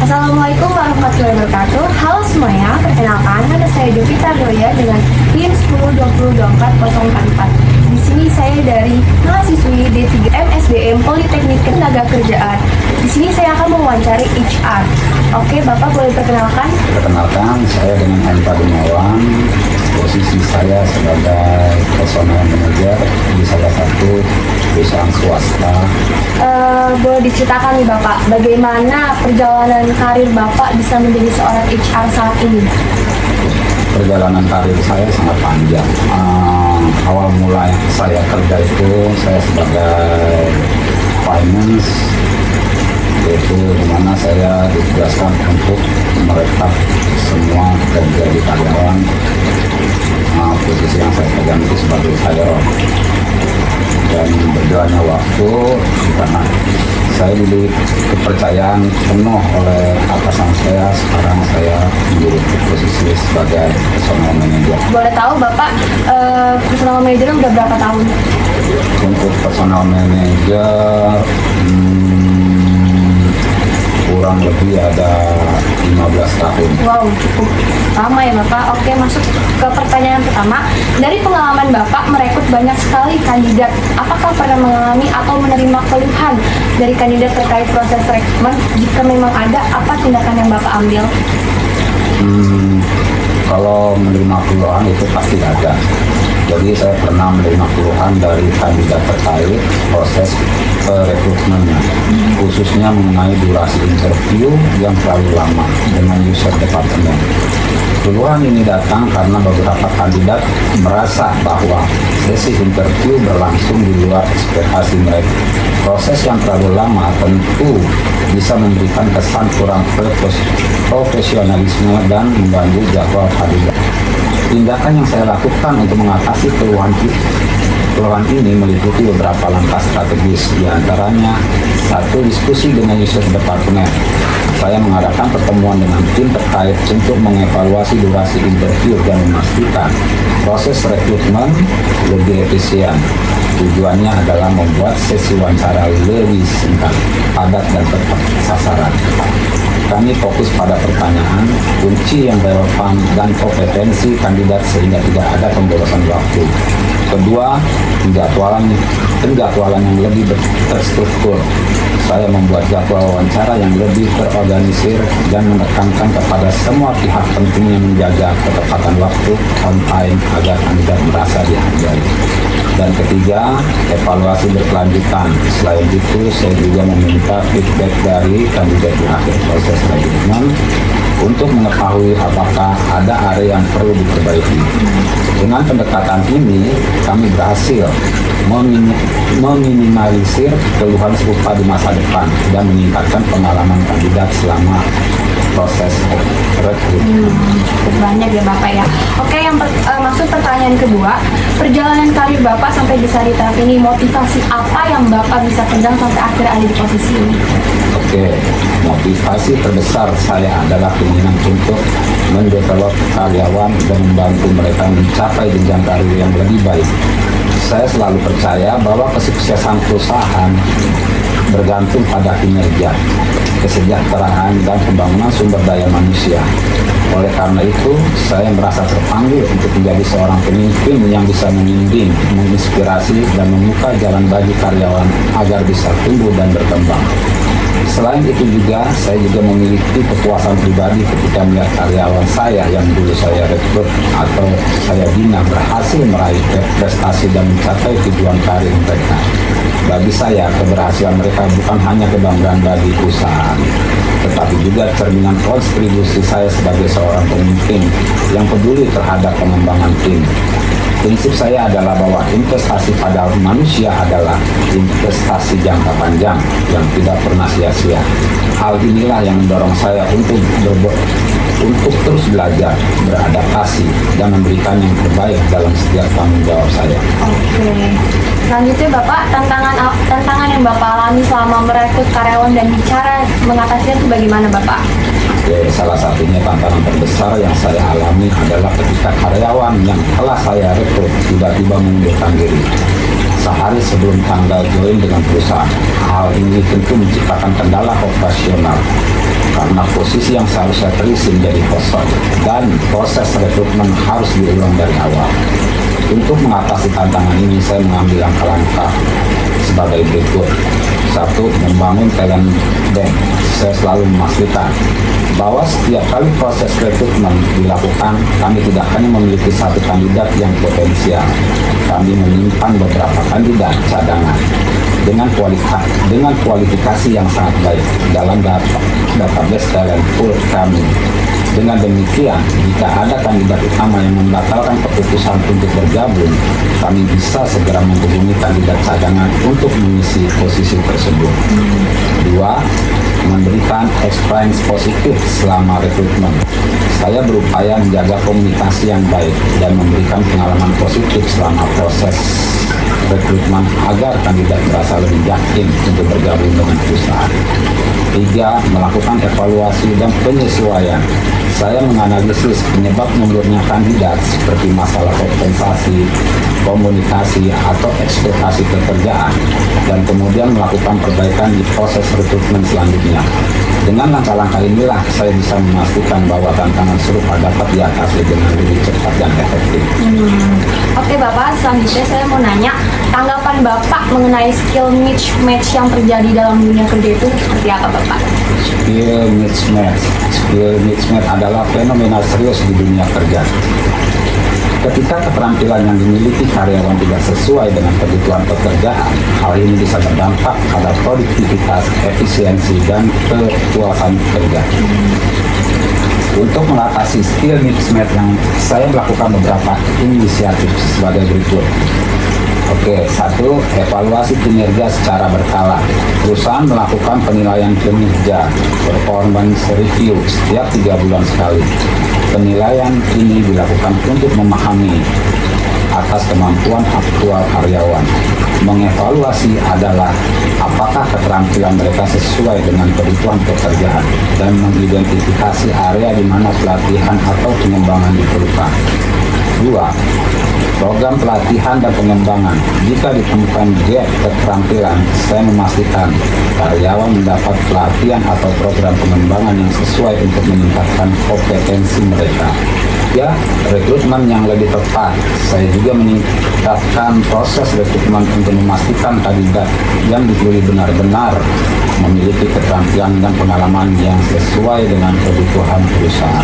Assalamualaikum warahmatullahi wabarakatuh. Halo semuanya, perkenalkan nama saya Devita Doya dengan NIM 10202444. Di sini saya dari mahasiswi D3 MSDM Politeknik Ketenagakerjaan. Di sini saya akan mewawancari HR. Oke, Bapak boleh perkenalkan? Perkenalkan, saya dengan Hanta Gunawan. Posisi saya sebagai personal manager di salah satu perusahaan swasta. Boleh diceritakan nih Bapak, bagaimana perjalanan karir Bapak bisa menjadi seorang HR saat ini? Perjalanan karir saya sangat panjang. Awal mula saya kerja itu saya sebagai finance, yaitu dimana saya ditugaskan untuk merekap semua kerja di karyawan. Posisi yang saya pegang itu sebagai payroll. Dan berjalannya waktu, karena saya diberi kepercayaan penuh oleh atasan saya, sekarang saya menjadi posisi sebagai personal manager. Boleh tahu Bapak personal manager udah berapa tahun? Untuk personal manager kurang lebih ada 15 tahun. Wow, cukup lama ya Bapak. Oke, masuk ke pertanyaan pertama. Dari pengalaman Bapak merekrut banyak sekali kandidat, apakah pernah mengalami atau menerima keluhan dari kandidat terkait proses rekrutmen? Jika memang ada, apa tindakan yang Bapak ambil? Kalau menerima keluhan itu pasti ada. Jadi saya pernah menerima keluhan dari kandidat terkait proses rekrutmennya, khususnya mengenai durasi interview yang terlalu lama dengan user department. Keluhan ini datang karena beberapa kandidat merasa bahwa sesi interview berlangsung di luar ekspektasi mereka. Proses yang terlalu lama tentu bisa memberikan kesan kurang profesionalisme dan mengganggu jadwal kandidat. Tindakan yang saya lakukan untuk mengatasi keluhan ini meliputi beberapa langkah strategis, diantaranya satu, diskusi dengan user department. Saya mengadakan pertemuan dengan tim terkait untuk mengevaluasi durasi interview dan memastikan proses rekrutmen lebih efisien. Tujuannya adalah membuat sesi wawancara lebih singkat, padat, dan tepat sasaran. Kami fokus pada pertanyaan, kunci yang relevan, dan kompetensi kandidat sehingga tidak ada pemborosan waktu. Kedua, penjadwalan yang lebih terstruktur. Saya membuat jadwal wawancara yang lebih terorganisir dan menekankan kepada semua pihak pentingnya menjaga ketepatan waktu on time agar kandidat merasa dihargai. Dan ketiga, evaluasi berkelanjutan. Selain itu, saya juga meminta feedback dari kandidat di akhir proses rekrutmen untuk mengetahui apakah ada area yang perlu diperbaiki. Dengan pendekatan ini, kami berhasil meminimalisir keluhan serupa di masa depan dan meningkatkan pengalaman kandidat selama proses rekrutmen. Cukup banyak ya Bapak ya. Oke, yang maksud pertanyaan kedua, perjalanan karir Bapak sampai bisa di tahap ini, motivasi apa yang Bapak bisa pegang sampai akhir ada di posisi ini? Oke, motivasi terbesar saya adalah keinginan untuk mendevelop karyawan dan membantu mereka mencapai jenjang karir yang lebih baik. Saya selalu percaya bahwa kesuksesan perusahaan bergantung pada kinerja, kesejahteraan, dan pembangunan sumber daya manusia. Oleh karena itu, saya merasa terpanggil untuk menjadi seorang pemimpin yang bisa membimbing, menginspirasi, dan membuka jalan bagi karyawan agar bisa tumbuh dan berkembang. Selain itu juga, saya juga memiliki kepuasan pribadi ketika melihat karyawan saya yang dulu saya rekrut atau saya bina berhasil meraih prestasi dan mencapai tujuan karir mereka. Bagi saya, keberhasilan mereka bukan hanya kebanggaan bagi perusahaan, tetapi juga cerminan kontribusi saya sebagai seorang pemimpin yang peduli terhadap pengembangan tim. Prinsip saya adalah bahwa investasi pada manusia adalah investasi jangka panjang yang tidak pernah sia-sia. Hal inilah yang mendorong saya untuk terus belajar, beradaptasi, dan memberikan yang terbaik dalam setiap tanggung jawab saya. Oke. Selanjutnya Bapak, tantangan yang Bapak alami selama merekrut karyawan dan cara mengatasinya itu bagaimana Bapak? Oke, salah satunya tantangan terbesar yang saya alami adalah ketika karyawan yang telah saya rekrut tiba-tiba mengundurkan diri sehari sebelum tanggal join dengan perusahaan. Hal ini tentu menciptakan kendala operasional karena posisi yang seharusnya terisi menjadi kosong dan proses rekrutmen harus diulang dari awal. Untuk mengatasi tantangan ini, saya mengambil langkah-langkah sebagai berikut. 1. Membangun talent bank. Saya selalu memastikan bahwa setiap kali proses rekrutmen dilakukan, kami tidak hanya memiliki satu kandidat yang potensial. Kami menyimpan beberapa kandidat cadangan dengan kualifikasi yang sangat baik dalam database talent pool kami. Dengan demikian, jika ada kandidat utama yang membatalkan keputusan untuk bergabung, kami bisa segera menghubungi kandidat cadangan untuk mengisi posisi tersebut. 2. Memberikan experience positif selama rekrutmen. Saya berupaya menjaga komunikasi yang baik dan memberikan pengalaman positif selama proses rekrutmen agar kandidat merasa lebih yakin untuk bergabung dengan perusahaan. 3. Melakukan evaluasi dan penyesuaian. Saya menganalisis penyebab mundurnya kandidat seperti masalah kompensasi, komunikasi, atau ekspektasi pekerjaan, dan kemudian melakukan perbaikan di proses rekrutmen selanjutnya. Dengan langkah-langkah inilah saya bisa memastikan bahwa tantangan serupa dapat diatasi dengan lebih cepat dan efektif. Oke Bapak, selanjutnya saya mau nanya tanggapan Bapak mengenai skill mismatch yang terjadi dalam dunia kerja itu seperti apa Bapak? Skill mismatch adalah fenomena serius di dunia kerja. Ketika keterampilan yang dimiliki karyawan tidak sesuai dengan kebutuhan pekerjaan, hal ini bisa berdampak pada produktivitas, efisiensi, dan kepuasan kerja. Untuk mengatasi skill mismatch yang saya melakukan beberapa inisiatif sebagai berikut. Oke, 1. Evaluasi kinerja secara berkala. Perusahaan melakukan penilaian kinerja performance review setiap 3 bulan sekali. Penilaian ini dilakukan untuk memahami atas kemampuan aktual karyawan. Mengevaluasi adalah apakah keterampilan mereka sesuai dengan kebutuhan pekerjaan dan mengidentifikasi area di mana pelatihan atau pengembangan diperlukan. 2. Program pelatihan dan pengembangan. Jika ditemukan gap keterampilan, saya memastikan karyawan mendapat pelatihan atau program pengembangan yang sesuai untuk meningkatkan kompetensi mereka. Ya, rekrutmen yang lebih tepat. Saya juga meningkatkan proses rekrutmen untuk memastikan kandidat yang dipilih benar-benar memiliki keterampilan dan pengalaman yang sesuai dengan kebutuhan perusahaan.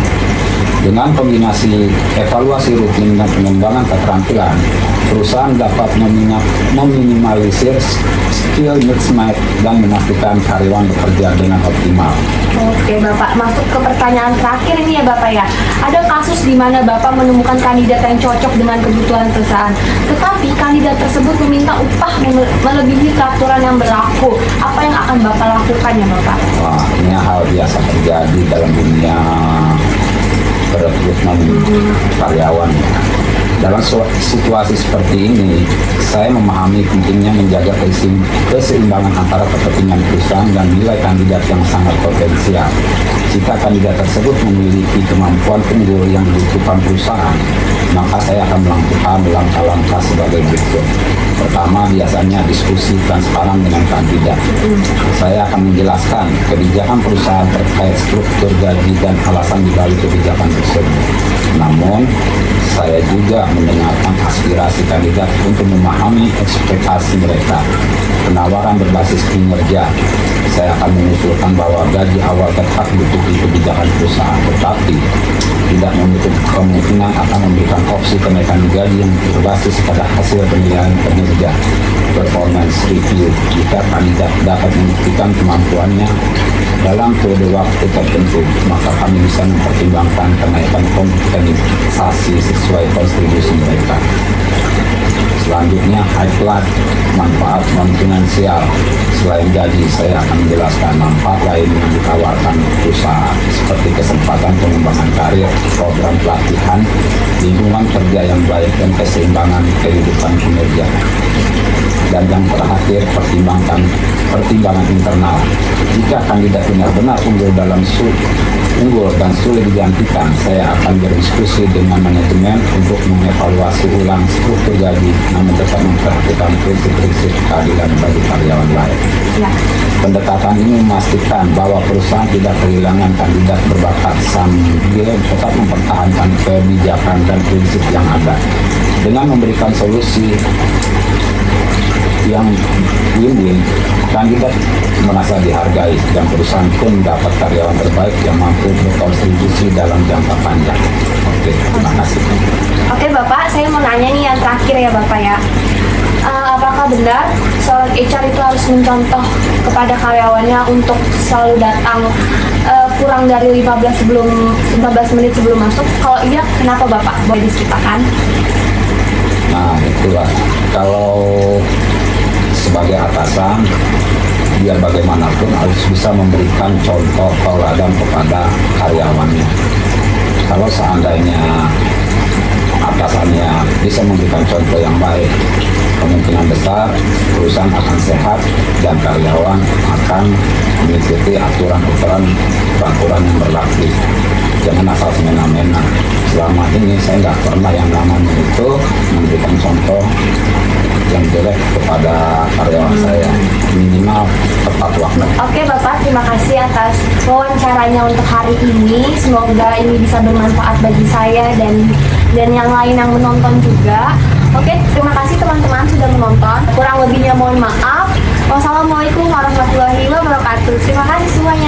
Dengan kombinasi evaluasi rutin dan pengembangan keterampilan, perusahaan dapat meminimalisir skill mismatch dan memastikan karyawan bekerja dengan optimal. Oke Bapak, masuk ke pertanyaan terakhir ini ya Bapak ya. Ada kasus di mana Bapak menemukan kandidat yang cocok dengan kebutuhan perusahaan, tetapi kandidat tersebut meminta upah melebihi peraturan yang berlaku. Apa yang akan Bapak lakukan ya Bapak? Wah, ini hal biasa terjadi dalam dunia perekrutmen karyawan. Dalam situasi seperti ini, saya memahami pentingnya menjaga keseimbangan antara kepentingan perusahaan dan nilai kandidat yang sangat potensial. Jika kandidat tersebut memiliki kemampuan unggul yang dibutuhkan perusahaan, maka saya akan melakukan langkah-langkah sebagai berikut. Pertama, biasanya diskusi transparan dengan kandidat. Saya akan menjelaskan kebijakan perusahaan terkait struktur gaji dan alasan dibalik kebijakan tersebut. Namun, saya juga mendengarkan aspirasi kandidat untuk memahami ekspektasi mereka. Penawaran berbasis kinerja. Saya akan mengusulkan bahwa gaji awal tetap diikuti kebijakan perusahaan, tetapi tidak menutup kemungkinan akan memberikan opsi kenaikan gaji yang berbasis pada hasil penilaian kinerja performance review jika kandidat dapat membuktikan kemampuannya dalam periode waktu tertentu, maka kami bisa mempertimbangkan kenaikan kompensasi sesuai kontribusi mereka. Selanjutnya, highlight manfaat non-finansial. Selain gaji, saya akan menjelaskan manfaat lain yang ditawarkan perusahaan, seperti kesempatan pengembangan karir, program pelatihan, lingkungan kerja yang baik, dan keseimbangan kehidupan kinerja. Dan yang terakhir, pertimbangan internal. Jika kandidat benar-benar unggul dalam unggul dan sulit digantikan, saya akan berdiskusi dengan manajemen untuk mengevaluasi ulang struktur gaji, namun tetap memperhatikan prinsip-prinsip keadilan bagi karyawan lain. Ya. Pendekatan ini memastikan bahwa perusahaan tidak kehilangan kandidat berbakat sambil tetap mempertahankan kebijakan dan prinsip yang ada. Dengan memberikan solusi yang win-win, kandidat merasa dihargai dan perusahaan pun dapat karyawan terbaik yang mampu berkontribusi dalam jangka panjang. Oke, terima kasih. Oke Bapak, saya mau nanya nih yang terakhir ya Bapak ya. Apakah benar seorang HR itu harus mencontoh kepada karyawannya untuk selalu datang kurang dari 15 menit sebelum masuk? Kalau iya, kenapa Bapak? Boleh diceritakan? Nah, itulah. Kalau sebagai atasan, biar bagaimanapun harus bisa memberikan contoh tauladan kepada karyawannya. Kalau seandainya atasannya bisa memberikan contoh yang baik, kemungkinan besar perusahaan akan sehat dan karyawan akan mengikuti aturan-aturan yang berlaku. Jangan asal semena-mena. Selama ini saya nggak pernah yang namanya itu memberikan contoh yang jelek kepada karyawan saya, minimal tepat waktu. Oke Bapak, terima kasih atas wawancaranya untuk hari ini. Semoga ini bisa bermanfaat bagi saya dan yang lain yang menonton juga. Oke, terima kasih teman-teman sudah menonton. Kurang lebihnya mohon maaf. Wassalamualaikum warahmatullahi wabarakatuh. Terima kasih semuanya.